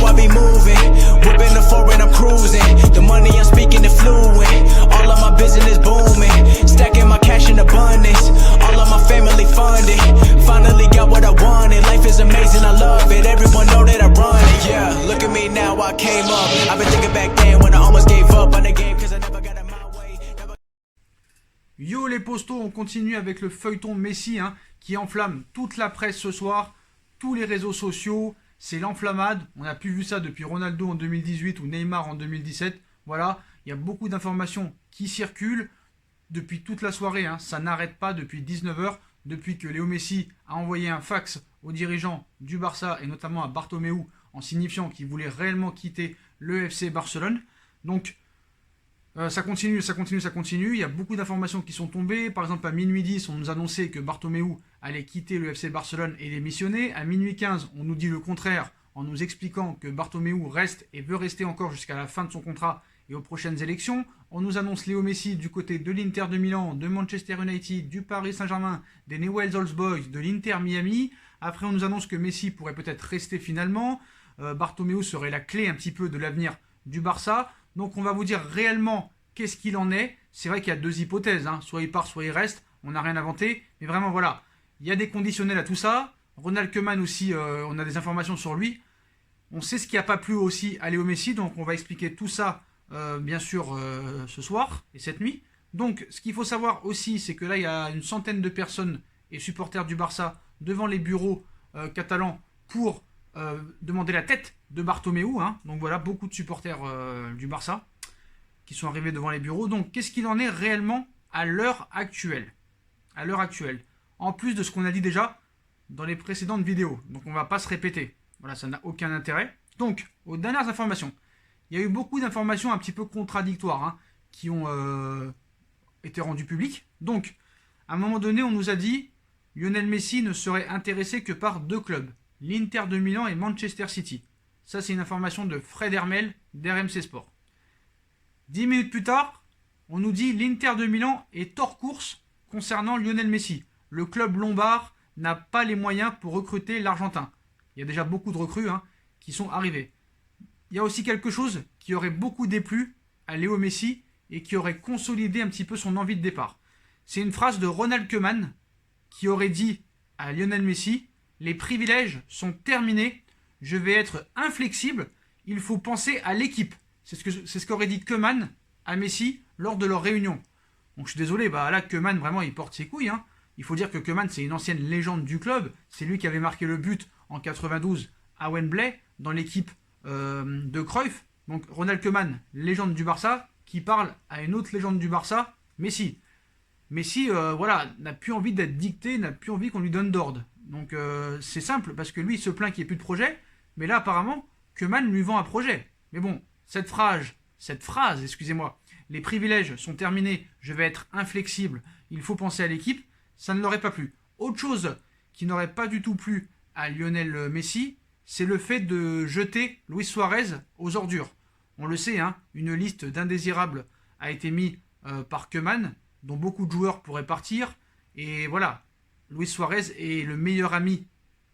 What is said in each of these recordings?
I be moving. Whipping the foreign, I'm cruising. The money I'm speaking is fluent. All of my business booming. Stacking my cash in abundance. All of my family funded. Finally got what I wanted. Life is amazing, I love it. Everyone know that I run it. Yeah, look at me now, I came up. I've been thinking back then when I almost gave up on the game cause I never got it my way. Yo les postos, on continue avec le feuilleton Messi qui enflamme toute la presse ce soir, tous les réseaux sociaux, c'est l'enflammade. On n'a plus vu ça depuis Ronaldo en 2018 ou Neymar en 2017. Voilà, il y a beaucoup d'informations qui circulent depuis toute la soirée, ça n'arrête pas depuis 19h, depuis que Léo Messi a envoyé un fax aux dirigeants du Barça et notamment à Bartomeu en signifiant qu'il voulait réellement quitter le FC Barcelone. Donc ça continue. Il y a beaucoup d'informations qui sont tombées. Par exemple, à minuit 10, on nous annonçait que Bartomeu allait quitter le FC Barcelone et démissionner. À minuit 15, on nous dit le contraire en nous expliquant que Bartomeu reste et veut rester encore jusqu'à la fin de son contrat et aux prochaines élections. On nous annonce Léo Messi du côté de l'Inter de Milan, de Manchester United, du Paris Saint-Germain, des Newell's Old Boys, de l'Inter Miami. Après, on nous annonce que Messi pourrait peut-être rester finalement. Bartomeu serait la clé un petit peu de l'avenir du Barça. Donc on va vous dire réellement qu'est-ce qu'il en est. C'est vrai qu'il y a deux hypothèses, soit il part, soit il reste. On n'a rien inventé. Mais vraiment, voilà, il y a des conditionnels à tout ça. Ronald Koeman aussi, on a des informations sur lui. On sait ce qui n'a pas plu aussi à Léo Messi. Donc on va expliquer tout ça, bien sûr, ce soir et cette nuit. Donc ce qu'il faut savoir aussi, c'est que là, il y a une centaine de personnes et supporters du Barça devant les bureaux catalans pour demander la tête de Bartomeu. Donc voilà, beaucoup de supporters du Barça qui sont arrivés devant les bureaux. Donc qu'est-ce qu'il en est réellement à l'heure actuelle? À l'heure actuelle. En plus de ce qu'on a dit déjà dans les précédentes vidéos. Donc on ne va pas se répéter. Voilà, ça n'a aucun intérêt. Donc, aux dernières informations. Il y a eu beaucoup d'informations un petit peu contradictoires qui ont été rendues publiques. Donc, à un moment donné, on nous a dit Lionel Messi ne serait intéressé que par deux clubs, l'Inter de Milan et Manchester City. Ça, c'est une information de Fred Hermel d'RMC Sport. 10 minutes plus tard, on nous dit l'Inter de Milan est hors course concernant Lionel Messi. Le club lombard n'a pas les moyens pour recruter l'Argentin. Il y a déjà beaucoup de recrues qui sont arrivés. Il y a aussi quelque chose qui aurait beaucoup déplu à Léo Messi et qui aurait consolidé un petit peu son envie de départ. C'est une phrase de Ronald Koeman qui aurait dit à Lionel Messi « Les privilèges sont terminés, je vais être inflexible, il faut penser à l'équipe ». C'est ce qu'aurait dit Koeman à Messi lors de leur réunion. Donc je suis désolé, là Koeman vraiment il porte ses couilles. Il faut dire que Koeman c'est une ancienne légende du club. C'est lui qui avait marqué le but en 92 à Wembley dans l'équipe de Cruyff. Donc Ronald Koeman, légende du Barça, qui parle à une autre légende du Barça, Messi. Messi, n'a plus envie d'être dicté, n'a plus envie qu'on lui donne d'ordre. Donc c'est simple, parce que lui il se plaint qu'il n'y ait plus de projet, mais là apparemment, Koeman lui vend un projet. Mais bon, cette phrase, excusez-moi, les privilèges sont terminés, je vais être inflexible, il faut penser à l'équipe, ça ne l'aurait pas plu. Autre chose qui n'aurait pas du tout plu à Lionel Messi, c'est le fait de jeter Luis Suarez aux ordures. On le sait, une liste d'indésirables a été mise par Koeman, dont beaucoup de joueurs pourraient partir. Et voilà, Luis Suarez est le meilleur ami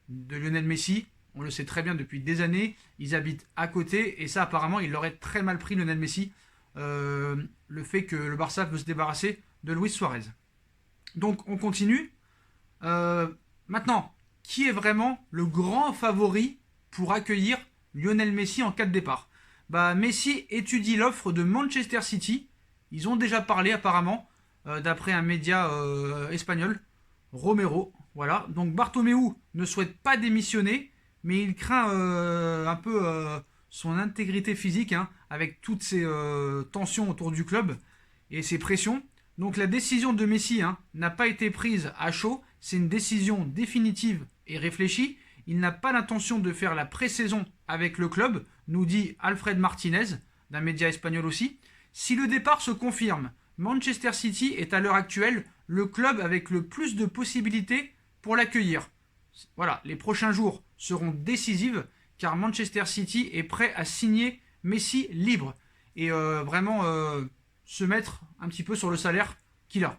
de Lionel Messi. On le sait très bien depuis des années. Ils habitent à côté. Et ça, apparemment, il l'aurait très mal pris, Lionel Messi. Le fait que le Barça veut se débarrasser de Luis Suarez. Donc, on continue. Maintenant, qui est vraiment le grand favori pour accueillir Lionel Messi en cas de départ? Messi étudie l'offre de Manchester City. Ils ont déjà parlé, apparemment, d'après un média espagnol, Romero. Voilà. Donc, Bartomeu ne souhaite pas démissionner, mais il craint un peu son intégrité physique, avec toutes ces tensions autour du club et ces pressions. Donc la décision de Messi n'a pas été prise à chaud, c'est une décision définitive et réfléchie. Il n'a pas l'intention de faire la pré-saison avec le club, nous dit Alfred Martinez, d'un média espagnol aussi. Si le départ se confirme, Manchester City est à l'heure actuelle le club avec le plus de possibilités pour l'accueillir. Voilà, les prochains jours seront décisifs car Manchester City est prêt à signer Messi libre et vraiment se mettre un petit peu sur le salaire qu'il a.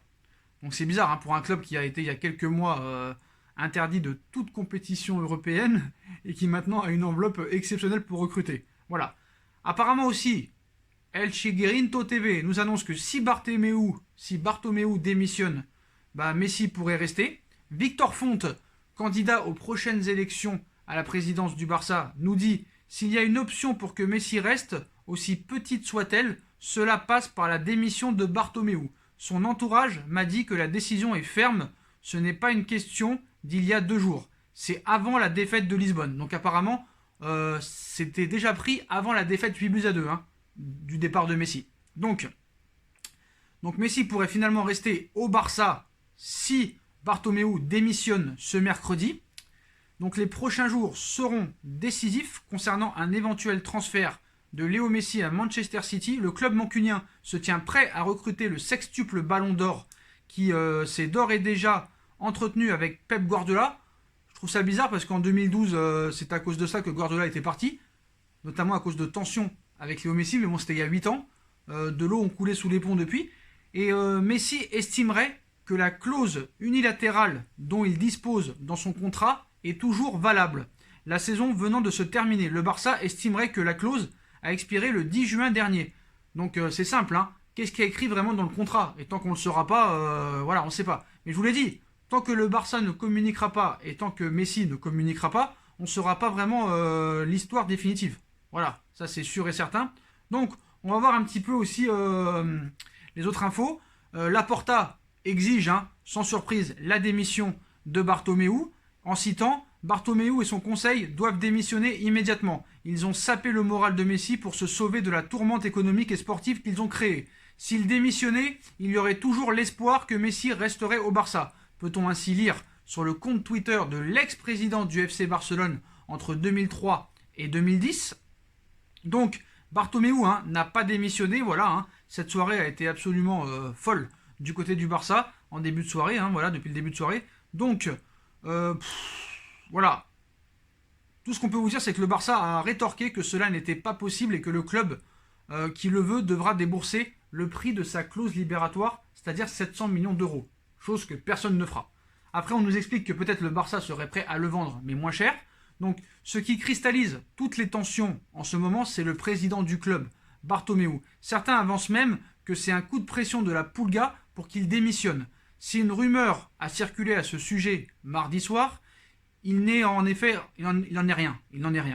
Donc c'est bizarre pour un club qui a été il y a quelques mois interdit de toute compétition européenne et qui maintenant a une enveloppe exceptionnelle pour recruter. Voilà. Apparemment aussi, El Chiguerinto TV nous annonce que si Bartomeu démissionne, Messi pourrait rester. Victor Fonte, candidat aux prochaines élections à la présidence du Barça, nous dit s'il y a une option pour que Messi reste, aussi petite soit-elle, cela passe par la démission de Bartomeu. Son entourage m'a dit que la décision est ferme. Ce n'est pas une question d'il y a 2 jours. C'est avant la défaite de Lisbonne. Donc apparemment, c'était déjà pris avant la défaite 8-2 du départ de Messi. Donc Messi pourrait finalement rester au Barça si Bartomeu démissionne ce mercredi. Donc les prochains jours seront décisifs concernant un éventuel transfert de Léo Messi à Manchester City. Le club mancunien se tient prêt à recruter le sextuple Ballon d'Or qui s'est d'ores et déjà entretenu avec Pep Guardiola. Je trouve ça bizarre parce qu'en 2012, c'est à cause de ça que Guardiola était parti, notamment à cause de tensions avec Léo Messi, mais bon, c'était il y a 8 ans. De l'eau ont coulé sous les ponts depuis. Et Messi estimerait que la clause unilatérale dont il dispose dans son contrat est toujours valable. La saison venant de se terminer, le Barça estimerait que la clause a expiré le 10 juin dernier. Donc c'est simple, qu'est-ce qui est écrit vraiment dans le contrat? Et tant qu'on ne le saura pas, on ne sait pas. Mais je vous l'ai dit, tant que le Barça ne communiquera pas et tant que Messi ne communiquera pas, on ne saura pas vraiment l'histoire définitive. Voilà, ça c'est sûr et certain. Donc on va voir un petit peu aussi les autres infos. Laporta exige, sans surprise, la démission de Bartomeu, en citant « Bartomeu et son conseil doivent démissionner immédiatement. Ils ont sapé le moral de Messi pour se sauver de la tourmente économique et sportive qu'ils ont créée. S'il démissionnait, il y aurait toujours l'espoir que Messi resterait au Barça. » Peut-on ainsi lire sur le compte Twitter de l'ex-président du FC Barcelone entre 2003 et 2010. Donc, Bartomeu n'a pas démissionné, voilà. Cette soirée a été absolument folle du côté du Barça en début de soirée, depuis le début de soirée. Donc, voilà. Tout ce qu'on peut vous dire, c'est que le Barça a rétorqué que cela n'était pas possible et que le club qui le veut devra débourser le prix de sa clause libératoire, c'est-à-dire 700 millions d'euros. Chose que personne ne fera. Après, on nous explique que peut-être le Barça serait prêt à le vendre, mais moins cher. Donc, ce qui cristallise toutes les tensions en ce moment, c'est le président du club, Bartomeu. Certains avancent même que c'est un coup de pression de la Pulga pour qu'il démissionne. Si une rumeur a circulé à ce sujet mardi soir, il n'en est rien.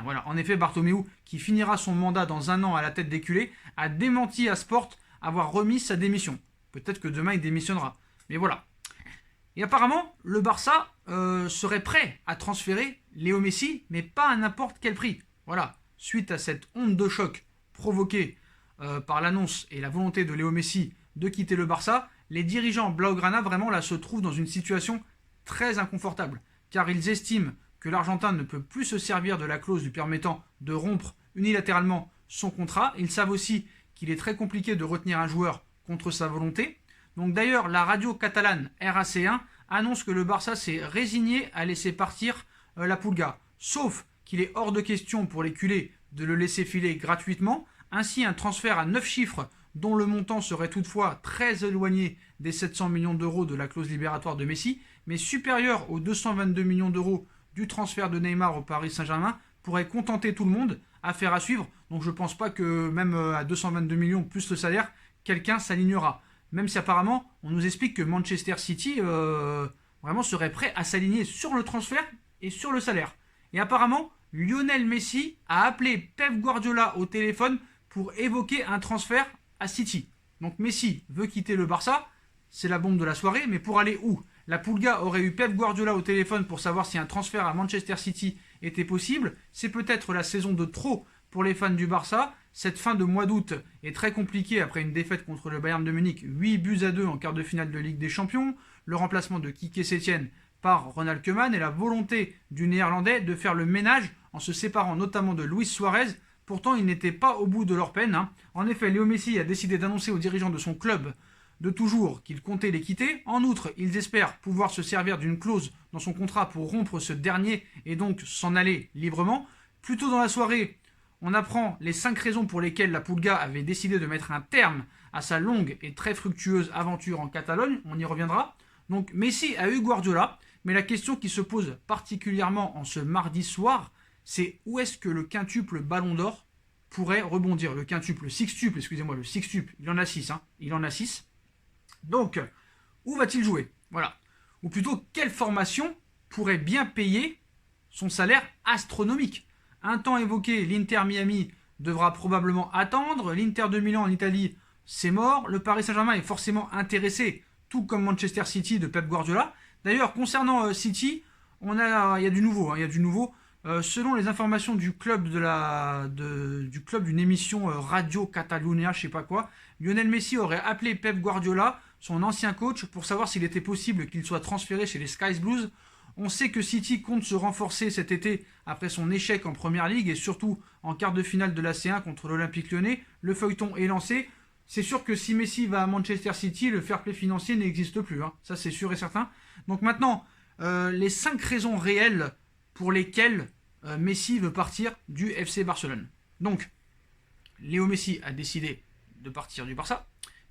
Voilà. En effet, Bartomeu, qui finira son mandat dans 1 an à la tête des culés, a démenti à Sport avoir remis sa démission. Peut-être que demain il démissionnera. Mais voilà. Et apparemment, le Barça serait prêt à transférer Léo Messi, mais pas à n'importe quel prix. Voilà. Suite à cette onde de choc provoquée par l'annonce et la volonté de Léo Messi de quitter le Barça, les dirigeants Blaugrana vraiment là se trouvent dans une situation très inconfortable, car ils estiment que l'Argentin ne peut plus se servir de la clause lui permettant de rompre unilatéralement son contrat. Ils savent aussi qu'il est très compliqué de retenir un joueur contre sa volonté. Donc d'ailleurs, la radio catalane RAC1 annonce que le Barça s'est résigné à laisser partir la Pulga, sauf qu'il est hors de question pour les culés de le laisser filer gratuitement. Ainsi, un transfert à 9 chiffres, dont le montant serait toutefois très éloigné des 700 millions d'euros de la clause libératoire de Messi, mais supérieur aux 222 millions d'euros du transfert de Neymar au Paris Saint-Germain, pourrait contenter tout le monde. Affaire à suivre. Donc je ne pense pas que même à 222 millions plus le salaire, quelqu'un s'alignera. Même si apparemment, on nous explique que Manchester City vraiment serait prêt à s'aligner sur le transfert et sur le salaire. Et apparemment, Lionel Messi a appelé Pep Guardiola au téléphone pour évoquer un transfert à City. Donc Messi veut quitter le Barça, c'est la bombe de la soirée, mais pour aller où? La Pulga aurait eu Pep Guardiola au téléphone pour savoir si un transfert à Manchester City était possible. C'est peut-être la saison de trop pour les fans du Barça. Cette fin de mois d'août est très compliquée après une défaite contre le Bayern de Munich, 8-2 en quart de finale de Ligue des Champions, le remplacement de Quique Setien par Ronald Koeman et la volonté du Néerlandais de faire le ménage en se séparant notamment de Luis Suarez. Pourtant, ils n'étaient pas au bout de leur peine. En effet, Léo Messi a décidé d'annoncer aux dirigeants de son club de toujours qu'il comptait les quitter. En outre, ils espèrent pouvoir se servir d'une clause dans son contrat pour rompre ce dernier et donc s'en aller librement. Plus tôt dans la soirée, on apprend les 5 raisons pour lesquelles la Pulga avait décidé de mettre un terme à sa longue et très fructueuse aventure en Catalogne. On y reviendra. Donc Messi a eu Guardiola, Mais la question qui se pose particulièrement en ce mardi soir, c'est où est-ce que le quintuple Ballon d'Or pourrait rebondir. Le quintuple, sextuple, excusez-moi, le sextuple, il en a 6, hein, il en a 6. Donc, où va-t-il jouer? Voilà. Ou plutôt, quelle formation pourrait bien payer son salaire astronomique? Un temps évoqué, l'Inter Miami devra probablement attendre. L'Inter de Milan en Italie, c'est mort. Le Paris Saint-Germain est forcément intéressé, tout comme Manchester City de Pep Guardiola. D'ailleurs, concernant City, il y a du nouveau. Il y a du nouveau. Selon les informations du club d'une émission Radio Catalunya, je sais pas quoi, Lionel Messi aurait appelé Pep Guardiola, son ancien coach, pour savoir s'il était possible qu'il soit transféré chez les Skies Blues. On sait que City compte se renforcer cet été après son échec en Première Ligue et surtout en quart de finale de la C1 contre l'Olympique Lyonnais. Le feuilleton est lancé. C'est sûr que si Messi va à Manchester City, le fair play financier n'existe plus. Hein. Ça, c'est sûr et certain. Donc maintenant, les 5 raisons réelles pour lesquelles Messi veut partir du FC Barcelone. Donc, Léo Messi a décidé de partir du Barça.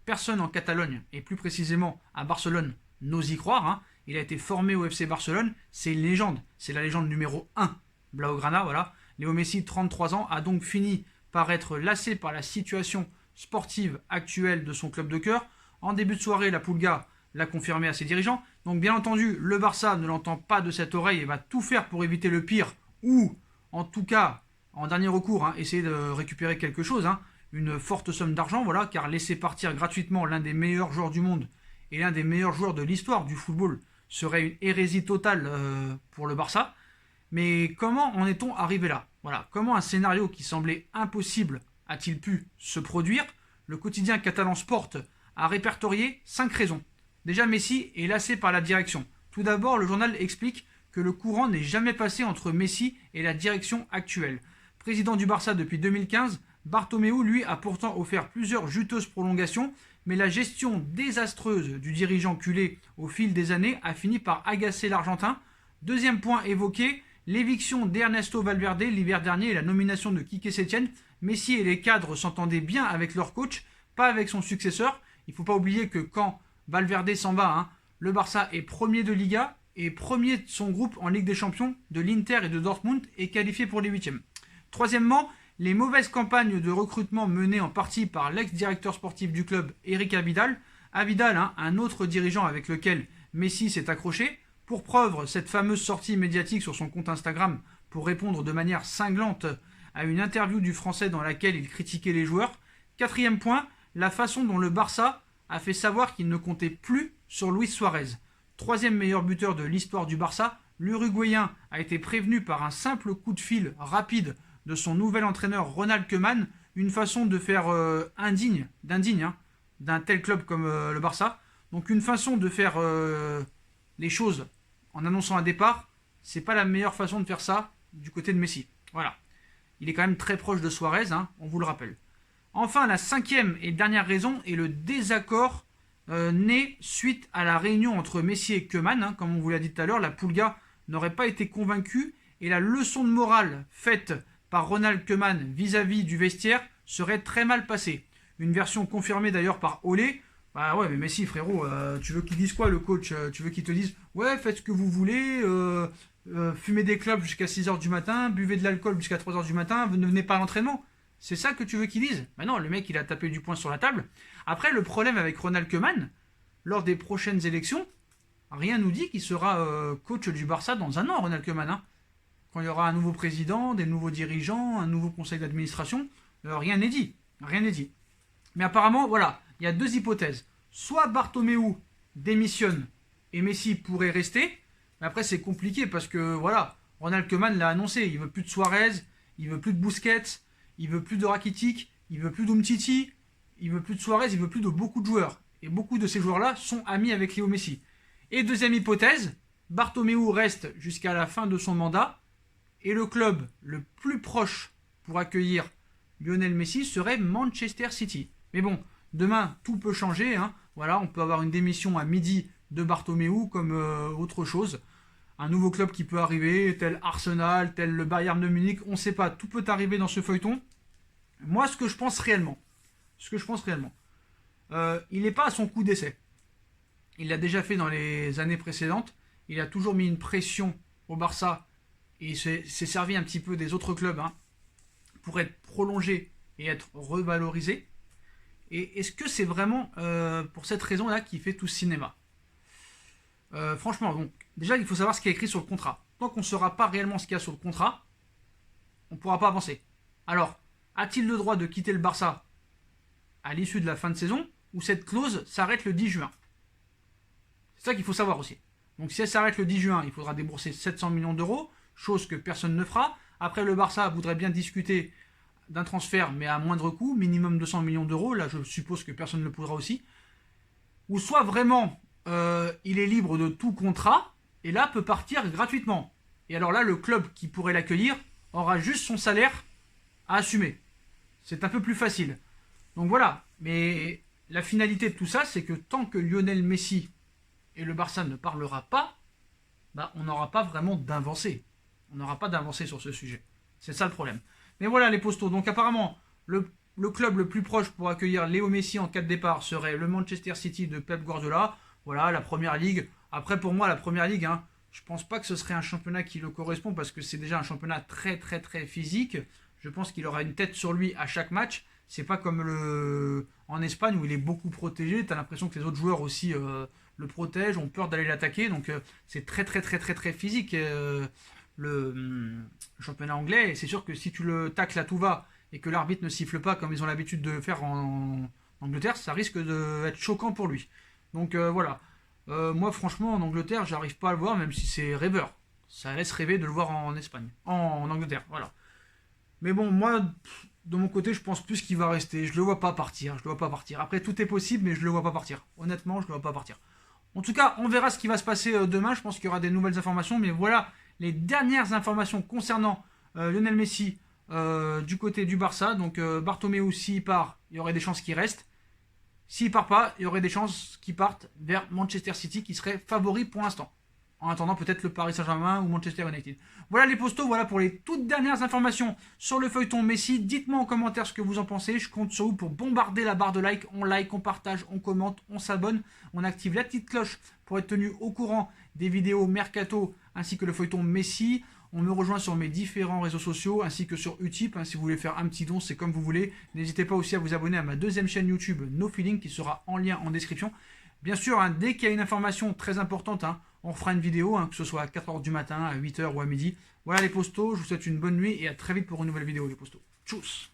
Personne en Catalogne, et plus précisément à Barcelone, n'ose y croire. Hein. Il a été formé au FC Barcelone. C'est une légende. C'est la légende numéro 1. Blaugrana, voilà. Léo Messi, 33 ans, a donc fini par être lassé par la situation sportive actuelle de son club de cœur. En début de soirée, la Pulga l'a confirmé à ses dirigeants. Donc bien entendu, le Barça ne l'entend pas de cette oreille et va tout faire pour éviter le pire, ou en tout cas, en dernier recours, hein, essayer de récupérer quelque chose, hein, une forte somme d'argent, voilà, car laisser partir gratuitement l'un des meilleurs joueurs du monde et l'un des meilleurs joueurs de l'histoire du football serait une hérésie totale pour le Barça. Mais comment en est-on arrivé là? Voilà, comment un scénario qui semblait impossible a-t-il pu se produire? Le quotidien catalan Sport a répertorié 5 raisons. Déjà, Messi est lassé par la direction. Tout d'abord, le journal explique que le courant n'est jamais passé entre Messi et la direction actuelle. Président du Barça depuis 2015, Bartomeu, lui, a pourtant offert plusieurs juteuses prolongations, mais la gestion désastreuse du dirigeant culé au fil des années a fini par agacer l'Argentin. Deuxième point évoqué, l'éviction d'Ernesto Valverde l'hiver dernier et la nomination de Quique Setién. Messi et les cadres s'entendaient bien avec leur coach, pas avec son successeur. Il ne faut pas oublier que quand Valverde s'en va, hein, le Barça est premier de Liga et premier de son groupe en Ligue des Champions de l'Inter et de Dortmund et qualifié pour les huitièmes. Troisièmement, les mauvaises campagnes de recrutement menées en partie par l'ex-directeur sportif du club, Eric Abidal. Abidal, hein, un autre dirigeant avec lequel Messi s'est accroché. Pour preuve, cette fameuse sortie médiatique sur son compte Instagram pour répondre de manière cinglante à une interview du Français dans laquelle il critiquait les joueurs. Quatrième point, la façon dont le Barça a fait savoir qu'il ne comptait plus sur Luis Suarez. Troisième meilleur buteur de l'histoire du Barça, l'Uruguayen a été prévenu par un simple coup de fil rapide de son nouvel entraîneur Ronald Koeman, une façon de faire d'indigne hein, d'un tel club comme le Barça. Donc une façon de faire les choses en annonçant un départ, c'est pas la meilleure façon de faire ça du côté de Messi. Voilà. Il est quand même très proche de Suarez, hein, on vous le rappelle. Enfin, la cinquième et dernière raison est le désaccord né suite à la réunion entre Messi et Koeman. Hein, comme on vous l'a dit tout à l'heure, la Pulga n'aurait pas été convaincue et la leçon de morale faite par Ronald Koeman vis-à-vis du vestiaire serait très mal passée. Une version confirmée d'ailleurs par Olé. Bah ouais, mais Messi, frérot, tu veux qu'il dise quoi le coach? Tu veux qu'il te dise ouais, faites ce que vous voulez, fumez des clopes jusqu'à 6h du matin, buvez de l'alcool jusqu'à 3h du matin, ne venez pas à l'entraînement? C'est ça que tu veux qu'il dise? Bah non, le mec, il a tapé du poing sur la table. Après, le problème avec Ronald Koeman, lors des prochaines élections, rien nous dit qu'il sera coach du Barça dans un an, Ronald Koeman. Hein. Quand il y aura un nouveau président, des nouveaux dirigeants, un nouveau conseil d'administration, rien n'est dit. Rien n'est dit. Mais apparemment, voilà, il y a 2 hypothèses. Soit Bartomeu démissionne et Messi pourrait rester. Mais après, c'est compliqué parce que, voilà, Ronald Koeman l'a annoncé. Il veut plus de Suarez, il veut plus de Busquets, il veut plus de Rakitic, il veut plus d'Umtiti, il veut plus de Suarez, il veut plus de beaucoup de joueurs. Et beaucoup de ces joueurs-là sont amis avec Léo Messi. Et deuxième hypothèse, Bartomeu reste jusqu'à la fin de son mandat et le club le plus proche pour accueillir Lionel Messi serait Manchester City. Mais bon, demain, tout peut changer. Hein. Voilà, on peut avoir une démission à midi de Bartomeu comme autre chose. Un nouveau club qui peut arriver, tel Arsenal, tel le Bayern de Munich, on ne sait pas, tout peut arriver dans ce feuilleton. Moi, ce que je pense réellement, il n'est pas à son coup d'essai. Il l'a déjà fait dans les années précédentes, il a toujours mis une pression au Barça et il s'est servi un petit peu des autres clubs pour être prolongé et être revalorisé. Et est-ce que c'est vraiment pour cette raison-là qu'il fait tout ce cinéma? Franchement, donc, déjà, il faut savoir ce qui est écrit sur le contrat. Tant qu'on ne saura pas réellement ce qu'il y a sur le contrat, on ne pourra pas avancer. Alors, a-t-il le droit de quitter le Barça à l'issue de la fin de saison, ou cette clause s'arrête le 10 juin? C'est ça qu'il faut savoir aussi. Donc si elle s'arrête le 10 juin, il faudra débourser 700 millions d'euros, chose que personne ne fera. Après, le Barça voudrait bien discuter d'un transfert, mais à moindre coût, minimum 200 millions d'euros. Là, je suppose que personne ne le pourra aussi. Ou soit vraiment, il est libre de tout contrat, et là, peut partir gratuitement. Et alors là, le club qui pourrait l'accueillir aura juste son salaire à assumer. C'est un peu plus facile. Donc voilà, mais la finalité de tout ça, c'est que tant que Lionel Messi et le Barça ne parlera pas, bah, on n'aura pas vraiment d'avancée. On n'aura pas d'avancée sur ce sujet. C'est ça le problème. Mais voilà les postos. Donc apparemment, le club le plus proche pour accueillir Léo Messi en cas de départ serait le Manchester City de Pep Guardiola. Voilà, la première ligue. Après, pour moi, la première ligue, je pense pas que ce serait un championnat qui le correspond parce que c'est déjà un championnat très très très physique. Je pense qu'il aura une tête sur lui à chaque match. C'est pas comme en Espagne où il est beaucoup protégé. Tu as l'impression que les autres joueurs aussi le protègent, ont peur d'aller l'attaquer. Donc c'est très très très très très physique le championnat anglais. Et c'est sûr que si tu le tacles à tout va et que l'arbitre ne siffle pas comme ils ont l'habitude de faire en Angleterre, ça risque d'être choquant pour lui. Donc voilà. Moi franchement en Angleterre j'arrive pas à le voir même si c'est rêveur. Ça laisse rêver de le voir en Espagne. En Angleterre, voilà. Mais bon, moi, de mon côté, je pense plus qu'il va rester. Je le vois pas partir. Je le vois pas partir. Après, tout est possible, mais je le vois pas partir. Honnêtement, je le vois pas partir. En tout cas, on verra ce qui va se passer demain. Je pense qu'il y aura des nouvelles informations. Mais voilà les dernières informations concernant Lionel Messi du côté du Barça. Donc, Bartomeu, s'il part, il y aurait des chances qu'il reste. S'il part pas, il y aurait des chances qu'il parte vers Manchester City, qui serait favori pour l'instant. En attendant peut-être le Paris Saint-Germain ou Manchester United. Voilà les postos, voilà pour les toutes dernières informations sur le feuilleton Messi. Dites-moi en commentaire ce que vous en pensez. Je compte sur vous pour bombarder la barre de like, on partage, on commente, on s'abonne. On active la petite cloche pour être tenu au courant des vidéos Mercato ainsi que le feuilleton Messi. On me rejoint sur mes différents réseaux sociaux ainsi que sur Utip. Si vous voulez faire un petit don, c'est comme vous voulez. N'hésitez pas aussi à vous abonner à ma deuxième chaîne YouTube No Feeling qui sera en lien en description. Bien sûr, dès qu'il y a une information très importante, on fera une vidéo, que ce soit à 4h du matin, à 8h ou à midi. Voilà les postos, je vous souhaite une bonne nuit et à très vite pour une nouvelle vidéo les postos. Tchuss!